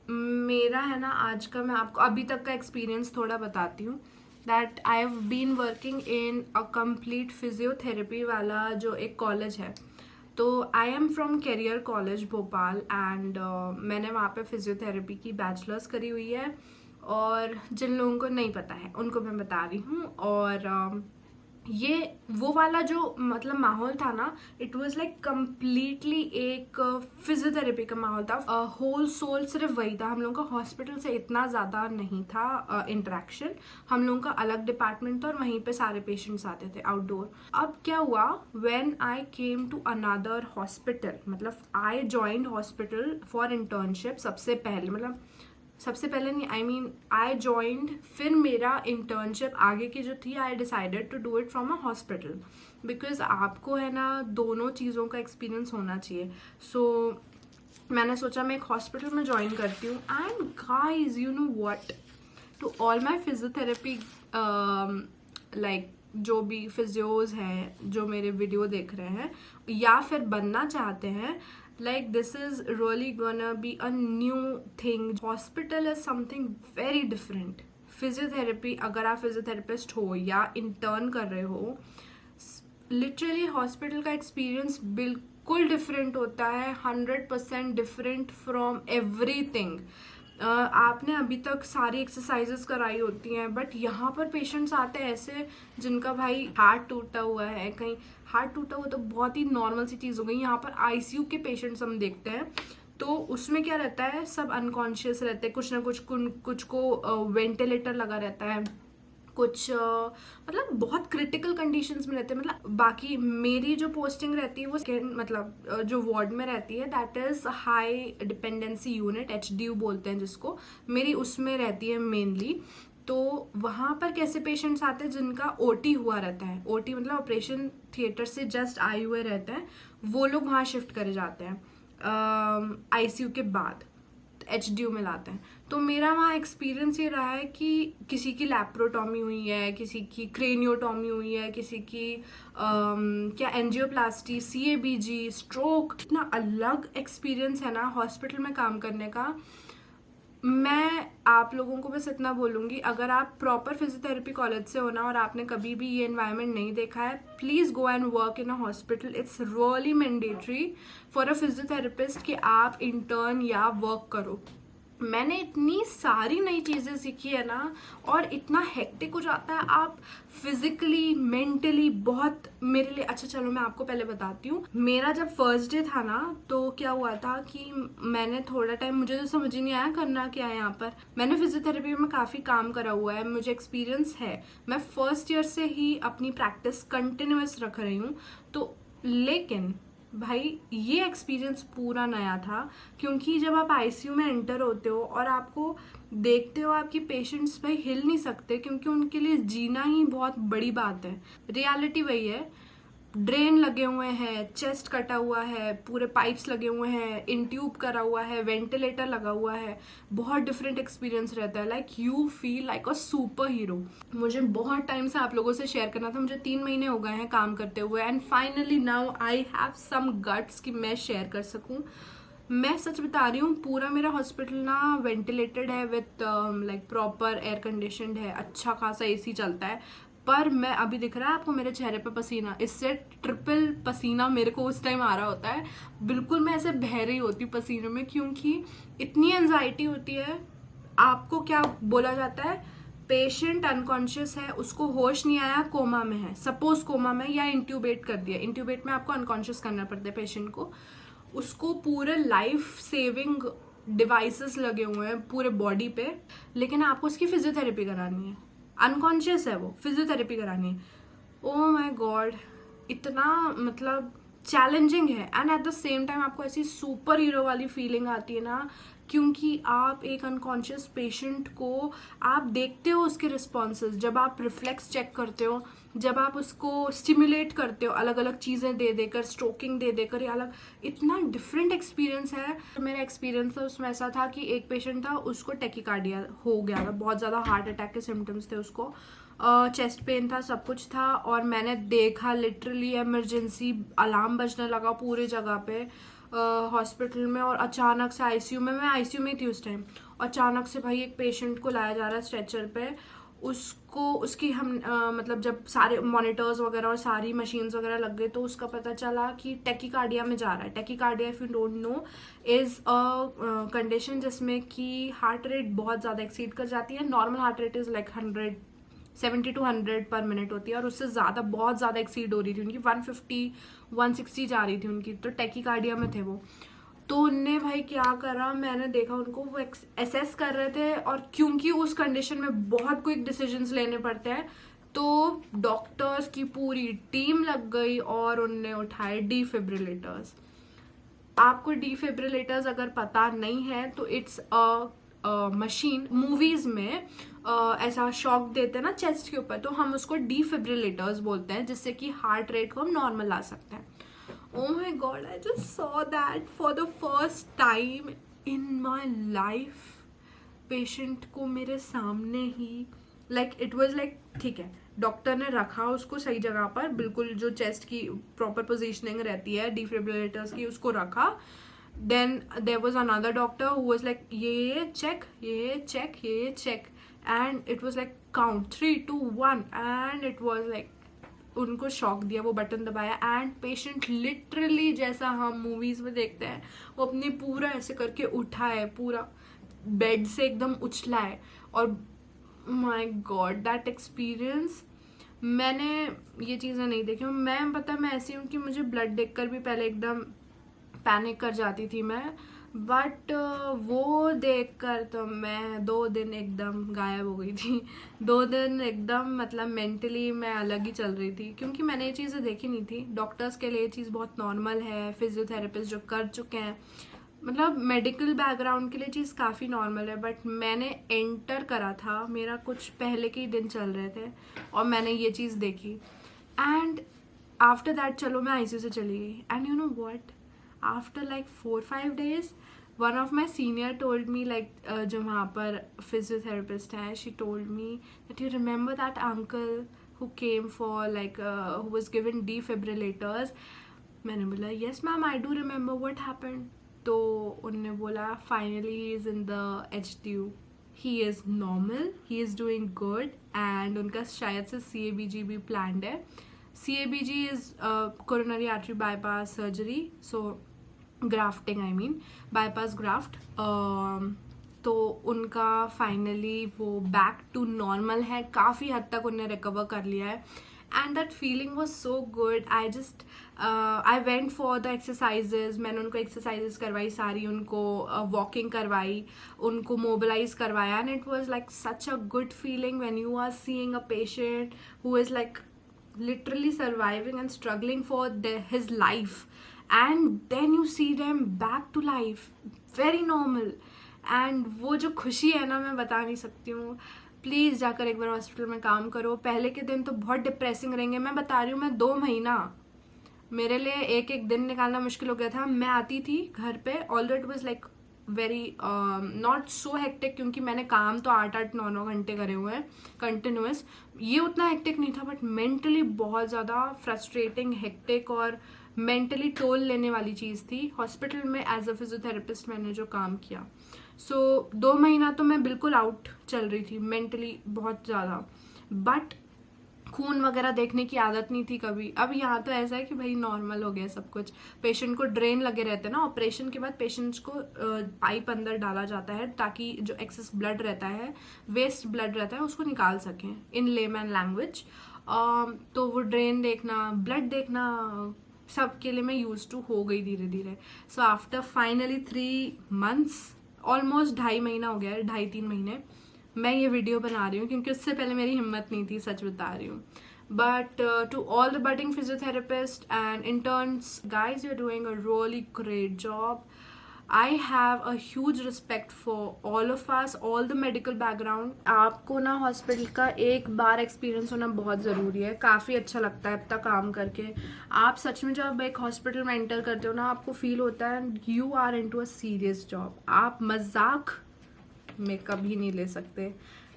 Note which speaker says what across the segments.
Speaker 1: मेरा है ना आज का, मैं आपको अभी तक का एक्सपीरियंस थोड़ा बताती हूँ। That I have been working in a complete physiotherapy वाला जो एक कॉलेज है। तो I am from career college Bhopal and मैंने वहाँ पे फिजियोथेरेपी की बैचलर्स करी हुई है। और जिन लोगों को नहीं पता है उनको मैं बता रही हूँ। और ये वो वाला जो मतलब माहौल था ना, इट वाज लाइक कम्प्लीटली एक फिजियोथेरेपी का माहौल था। होल सोल सिर्फ वही था। हम लोगों का हॉस्पिटल से इतना ज़्यादा नहीं था इंटरेक्शन। हम लोगों का अलग डिपार्टमेंट था और वहीं पे सारे पेशेंट्स आते थे आउटडोर। अब क्या हुआ, when I came to another hospital, मतलब I joined hospital for internship सबसे पहले, मतलब सबसे पहले नहीं, आई मीन आई जॉइंड, फिर मेरा इंटर्नशिप आगे की जो थी I decided to do it from a hospital, because आपको है ना दोनों चीज़ों का एक्सपीरियंस होना चाहिए। सो मैंने सोचा मैं एक हॉस्पिटल में ज्वाइन करती हूँ। And guys you know what, to all my physiotherapy like जो भी फिजियोज हैं जो मेरे वीडियो देख रहे हैं या फिर बनना चाहते हैं, like this is really gonna be a new thing. Hospital is something very different. Physiotherapy, अगर आप फिजियोथेरेपिस्ट हो या इंटर्न कर रहे हो, लिटरली हॉस्पिटल का एक्सपीरियंस बिल्कुल डिफरेंट होता है, 100% डिफरेंट फ्रॉम एवरीथिंग। आपने अभी तक सारी एक्सरसाइजेस कराई होती हैं, बट यहाँ पर पेशेंट्स आते हैं ऐसे जिनका भाई हार्ट टूटा हुआ है, कहीं हार्ट टूटा हुआ तो बहुत ही नॉर्मल सी चीज़ हो गई। यहाँ पर आईसीयू के पेशेंट्स हम देखते हैं तो उसमें क्या रहता है, सब अनकॉन्शियस रहते हैं, कुछ ना कुछ को वेंटिलेटर लगा रहता है, कुछ मतलब बहुत क्रिटिकल कंडीशंस में रहते हैं। मतलब बाकी मेरी जो पोस्टिंग रहती है वो मतलब जो वार्ड में रहती है, that is high dependency unit, HDU बोलते हैं जिसको, मेरी उसमें रहती है मेनली। तो वहाँ पर कैसे पेशेंट्स आते हैं जिनका ओटी हुआ रहता है, ओटी मतलब ऑपरेशन थिएटर से जस्ट आए हुए रहते हैं, वो लोग वहाँ शिफ्ट करे जाते हैं आईसीयू के बाद, एचडीयू में लाते हैं। तो मेरा वहाँ एक्सपीरियंस ये रहा है कि किसी की लैप्रोटॉमी हुई है, किसी की क्रेनियोटॉमी हुई है, किसी की क्या एंजियोप्लास्टी, सीएबीजी, स्ट्रोक। इतना अलग एक्सपीरियंस है ना हॉस्पिटल में काम करने का। मैं आप लोगों को बस इतना बोलूँगी, अगर आप प्रॉपर फिजियोथेरेपी कॉलेज से हो ना और आपने कभी भी ये एनवायरनमेंट नहीं देखा है, please go and work in a hospital. It's really mandatory for a physiotherapist कि आप इंटर्न या वर्क करो। मैंने इतनी सारी नई चीज़ें सीखी है ना, और इतना हेक्टिक हो जाता है आप फिजिकली मेंटली बहुत मेरे लिए। अच्छा चलो मैं आपको पहले बताती हूँ, मेरा जब फर्स्ट डे था ना तो क्या हुआ था कि मैंने थोड़ा टाइम, मुझे तो समझ ही नहीं आया करना क्या है यहाँ पर। मैंने फिजियोथेरेपी में काफ़ी काम करा हुआ है, मुझे एक्सपीरियंस है, मैं फर्स्ट ईयर से ही अपनी प्रैक्टिस कंटिन्यूस रख रही हूँ। तो लेकिन भाई ये एक्सपीरियंस पूरा नया था, क्योंकि जब आप आईसीयू में एंटर होते हो और आपको देखते हो आपकी पेशेंट्स भाई हिल नहीं सकते, क्योंकि उनके लिए जीना ही बहुत बड़ी बात है। रियलिटी वही है, ड्रेन लगे हुए हैं, चेस्ट कटा हुआ है, पूरे पाइप्स लगे हुए हैं, इंट्यूब करा हुआ है, वेंटिलेटर लगा हुआ है, बहुत डिफरेंट एक्सपीरियंस रहता है। Like you feel like a super hero. मुझे बहुत टाइम से आप लोगों से शेयर करना था, मुझे 3 महीने हो गए हैं काम करते हुए, and finally now I have some guts कि मैं शेयर कर सकूं। मैं सच बता रही हूँ, पूरा मेरा हॉस्पिटल ना वेंटिलेटेड है with like proper air conditioned है, अच्छा खासा एसी चलता है। पर मैं अभी दिख रहा है आपको मेरे चेहरे पे पसीना, इससे ट्रिपल पसीना मेरे को उस टाइम आ रहा होता है। बिल्कुल मैं ऐसे बह रही होती हूँ पसीने में, क्योंकि इतनी एंजाइटी होती है। आपको क्या बोला जाता है, पेशेंट अनकॉन्शियस है, उसको होश नहीं आया, कोमा में है, सपोज कोमा में, या इंट्यूबेट कर दिया, इंट्यूबेट में आपको अनकॉन्शियस करना पड़ता है पेशेंट को, उसको पूरे लाइफ सेविंग डिवाइसेस लगे हुए हैं पूरे बॉडी पे, लेकिन आपको उसकी फिजियोथेरेपी करानी है, अनकॉन्शियस है वो, फिजियोथेरेपी करानी है। ओ माय गॉड, इतना मतलब चैलेंजिंग है। And at the same time आपको ऐसी सुपर हीरो वाली फीलिंग आती है ना, क्योंकि आप एक अनकॉन्शियस पेशेंट को आप देखते हो, उसके रिस्पॉन्सेज, जब आप रिफ्लेक्स चेक करते हो, जब आप उसको स्टिमुलेट करते हो अलग अलग चीज़ें दे देकर, स्ट्रोकिंग दे देकर, या अलग, इतना डिफरेंट एक्सपीरियंस है। मेरा एक्सपीरियंस था उसमें ऐसा था कि एक पेशेंट था, उसको टेकिकार्डिया हो गया था, बहुत ज़्यादा हार्ट अटैक के सिम्टम्स थे उसको। चेस्ट पेन था, सब कुछ था, और मैंने देखा लिटरली इमरजेंसी अलार्म बजने लगा पूरे जगह पे हॉस्पिटल में, और अचानक से आईसीयू में, मैं आईसीयू में थी उस टाइम, अचानक से भाई एक पेशेंट को लाया जा रहा है स्ट्रेचर पे, उसको उसकी हम मतलब जब सारे मॉनिटर्स वगैरह और सारी मशीन्स वगैरह लग गए तो उसका पता चला कि टेकीकार्डिया में जा रहा है। Tachycardia, if you don't know, is a condition जिसमें कि हार्ट रेट बहुत ज़्यादा एक्सीड कर जाती है। Normal heart rate is like 70 to 100 पर मिनट होती है, और उससे ज़्यादा बहुत ज़्यादा एक्सीड हो रही थी उनकी, 150 160 जा रही थी उनकी, तो टेकीकार्डिया में थे वो। तो उनने भाई क्या करा, मैंने देखा उनको, वो एसेस कर रहे थे, और क्योंकि उस कंडीशन में बहुत क्विक डिसीजंस लेने पड़ते हैं, तो डॉक्टर्स की पूरी टीम लग गई और उनने उठाए डिफिब्रिलेटर्स। आपको डिफिब्रिलेटर्स अगर पता नहीं है तो इट्स अ मशीन, मूवीज में ऐसा शॉक देते हैं ना चेस्ट के ऊपर, तो हम उसको डिफिब्रिलेटर्स बोलते हैं, जिससे कि हार्ट रेट को हम नॉर्मल ला सकते हैं। Oh my god, I just saw that for the first time in my life. Patient को मेरे सामने ही, लाइक इट वाज लाइक, ठीक है, डॉक्टर ने रखा उसको सही जगह पर, बिल्कुल जो चेस्ट की प्रॉपर पोजीशनिंग रहती है डिफिब्रिलेटर्स की, उसको रखा। Then there was another doctor who was like ये चेक, ये चेक, ये check, and it was like count 3 2 1, and it was like उनको शॉक दिया, वो बटन दबाया, एंड पेशेंट लिटरली जैसा हम मूवीज में देखते हैं, वो अपने पूरा ऐसे करके उठा है, पूरा बेड से एकदम उछला है। और माय गॉड, दैट एक्सपीरियंस, मैंने ये चीज़ें नहीं देखी हूँ। मैं पता है मैं ऐसी हूँ कि मुझे ब्लड देखकर भी पहले एकदम पैनिक कर जाती थी मैं, बट वो देखकर तो मैं 2 दिन एकदम गायब हो गई थी। 2 दिन एकदम मतलब मेंटली मैं अलग ही चल रही थी, क्योंकि मैंने ये चीज़ें देखी नहीं थी। डॉक्टर्स के लिए ये चीज़ बहुत नॉर्मल है, फिजियोथेरेपिस्ट जो कर चुके हैं, मतलब मेडिकल बैकग्राउंड के लिए चीज़ काफ़ी नॉर्मल है, बट मैंने एंटर करा था, मेरा कुछ पहले के ही दिन चल रहे थे और मैंने ये चीज़ देखी, एंड आफ्टर दैट चलो मैं आईसीयू से चली गई, and you know what, after like 4-5 days one of my senior told me, like जो वहाँ पर फिजियोथेरेपिस्ट हैं, she told me that you remember that uncle who came for like who was given defibrillators. मैंने बोला yes ma'am, I do remember, what happened? तो उन्होंने बोला finally he is in the HDU, he is normal, he is doing good, and उनका शायद से CABG भी planned है। CABG is coronary artery bypass surgery, so grafting I mean, bypass graft। तो उनका फाइनली वो बैक टू नॉर्मल है, काफ़ी हद तक उन्हें रिकवर कर लिया है, and that feeling was so good. I went for the exercises, मैंने उनको एक्सरसाइजेज करवाई सारी, उनको वॉकिंग करवाई, उनको मोबिलाइज करवाया, and it was like such a good feeling when you are seeing a patient who is like literally surviving and struggling for his life, and then you see them back to life, very normal, and वो जो खुशी है ना, मैं बता नहीं सकती हूँ। प्लीज़ जाकर एक बार हॉस्पिटल में काम करो। पहले के दिन तो बहुत डिप्रेसिंग रहेंगे, मैं बता रही हूँ, मैं 2 महीना मेरे लिए एक एक दिन निकालना मुश्किल हो गया था। मैं आती थी घर पे, although it was like very not so hectic, क्योंकि मैंने काम तो 8-8 9-9 घंटे करे हुए हैं कंटिन्यूस, ये उतना हेक्टिक नहीं था, बट मेंटली बहुत ज़्यादा फ्रस्ट्रेटिंग, हेक्टिक और मेंटली टोल लेने वाली चीज़ थी। हॉस्पिटल में एज अ फिजियोथेरेपिस्ट मैंने जो काम किया, सो 2 महीना तो मैं बिल्कुल आउट चल रही थी मेंटली बहुत ज़्यादा, बट खून वगैरह देखने की आदत नहीं थी कभी। अब यहाँ तो ऐसा है कि भाई नॉर्मल हो गया सब कुछ। पेशेंट को ड्रेन लगे रहते हैं ना, ऑपरेशन के बाद पेशेंट्स को पाइप अंदर डाला जाता है ताकि जो एक्सेस ब्लड रहता है, वेस्ट ब्लड रहता है, उसको निकाल सकें इन लेमैन लैंग्वेज। तो वो ड्रेन देखना, ब्लड देखना, सब के लिए मैं यूज टू हो गई धीरे धीरे। So after finally 3 months, almost 2.5 महीना हो गया है, 2.5-3 महीने मैं ये वीडियो बना रही हूँ, क्योंकि उससे पहले मेरी हिम्मत नहीं थी, सच बता रही हूँ। But to all the budding physiotherapists and interns, guys, you're doing a really great job. I have a huge respect for all of us, all the medical background. आपको ना हॉस्पिटल का एक बार एक्सपीरियंस होना बहुत ज़रूरी है, काफ़ी अच्छा लगता है अब तक काम करके। आप सच में जब एक हॉस्पिटल में एंटर करते हो ना, आपको फील होता है you are into a serious job. आप मजाक में कभी नहीं ले सकते।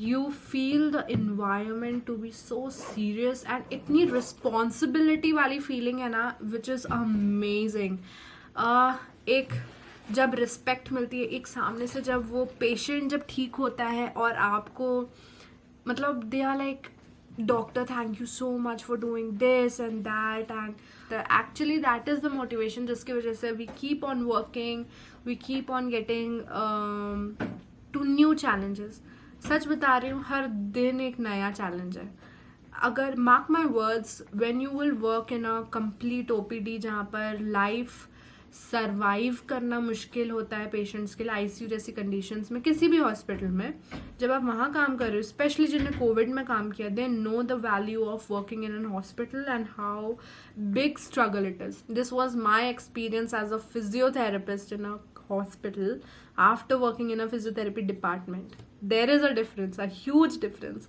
Speaker 1: you feel the environment to be so serious and इतनी responsibility वाली feeling है ना, which is amazing. एक जब रिस्पेक्ट मिलती है, एक सामने से जब वो पेशेंट जब ठीक होता है और आपको मतलब they are like, doctor, thank you so much for doing this and that, and actually that is the motivation जिसकी वजह से we keep on working, we keep on getting to new challenges. सच बता रही हूँ, हर दिन एक नया चैलेंज है. अगर mark my words, when you will work in a complete OPD जहाँ पर लाइफ सरवाइव करना मुश्किल होता है पेशेंट्स के लिए, आईसीयू जैसी कंडीशंस में, किसी भी हॉस्पिटल में जब आप वहाँ काम कर रहे हो, स्पेशली जिन्होंने कोविड में काम किया, they know the value of working in an hospital and how big struggle it is. This was my experience as a physiotherapist in a hospital after working in a physiotherapy department. There is a difference, a huge difference.